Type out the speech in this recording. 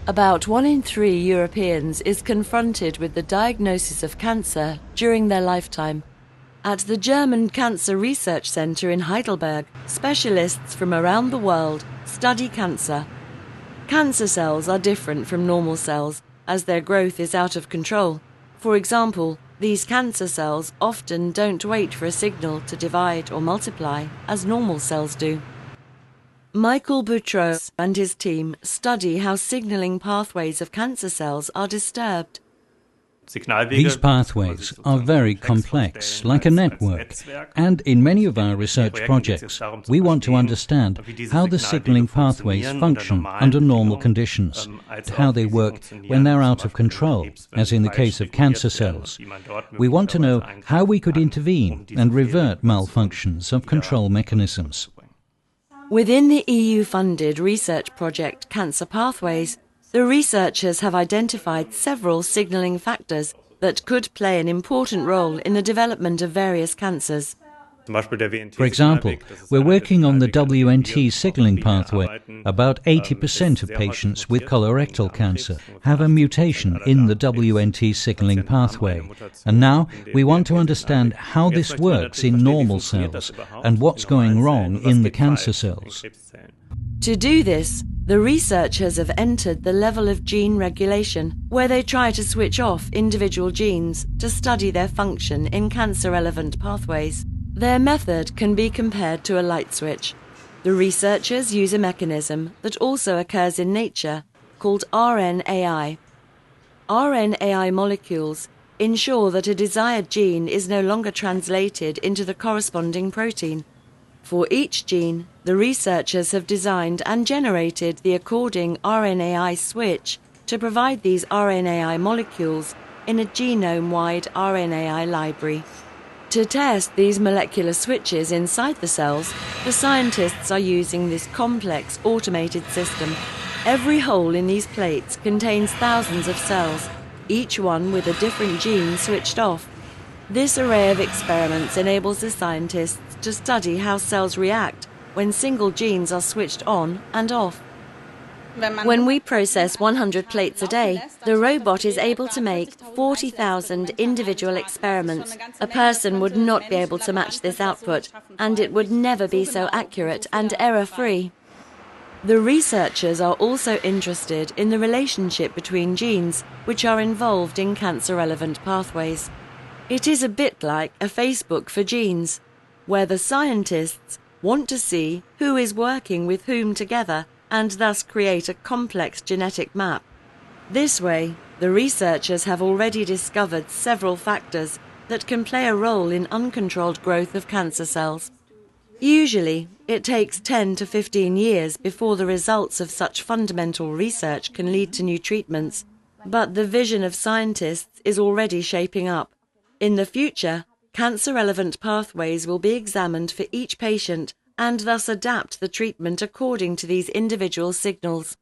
About 1 in 3 Europeans is confronted with the diagnosis of cancer during their lifetime. At the German Cancer Research Center in Heidelberg, specialists from around the world study cancer. Cancer cells are different from normal cells, as their growth is out of control. For example, these cancer cells often don't wait for a signal to divide or multiply, as normal cells do. Michael Boutreau and his team study how signaling pathways of cancer cells are disturbed. These pathways are very complex, like a network, and in many of our research projects, we want to understand how the signaling pathways function under normal conditions, and how they work when they're out of control, as in the case of cancer cells. We want to know how we could intervene and revert malfunctions of control mechanisms. Within the EU-funded research project CancerPathways, the researchers have identified several signaling factors that could play an important role in the development of various cancers. For example, we're working on the WNT signaling pathway. About 80% of patients with colorectal cancer have a mutation in the WNT signaling pathway. And now we want to understand how this works in normal cells and what's going wrong in the cancer cells. To do this, the researchers have entered the level of gene regulation, where they try to switch off individual genes to study their function in cancer-relevant pathways. Their method can be compared to a light switch. The researchers use a mechanism that also occurs in nature called RNAi. RNAi molecules ensure that a desired gene is no longer translated into the corresponding protein. For each gene, the researchers have designed and generated the according RNAi switch to provide these RNAi molecules in a genome-wide RNAi library. To test these molecular switches inside the cells, the scientists are using this complex automated system. Every hole in these plates contains thousands of cells, each one with a different gene switched off. This array of experiments enables the scientists to study how cells react when single genes are switched on and off. When we process 100 plates a day, the robot is able to make 40,000 individual experiments. A person would not be able to match this output, and it would never be so accurate and error-free. The researchers are also interested in the relationship between genes which are involved in cancer-relevant pathways. It is a bit like a Facebook for genes, where the scientists want to see who is working with whom together and thus create a complex genetic map. This way, the researchers have already discovered several factors that can play a role in uncontrolled growth of cancer cells. Usually, it takes 10 to 15 years before the results of such fundamental research can lead to new treatments, but the vision of scientists is already shaping up. In the future, cancer-relevant pathways will be examined for each patient and thus adapt the treatment according to these individual signals.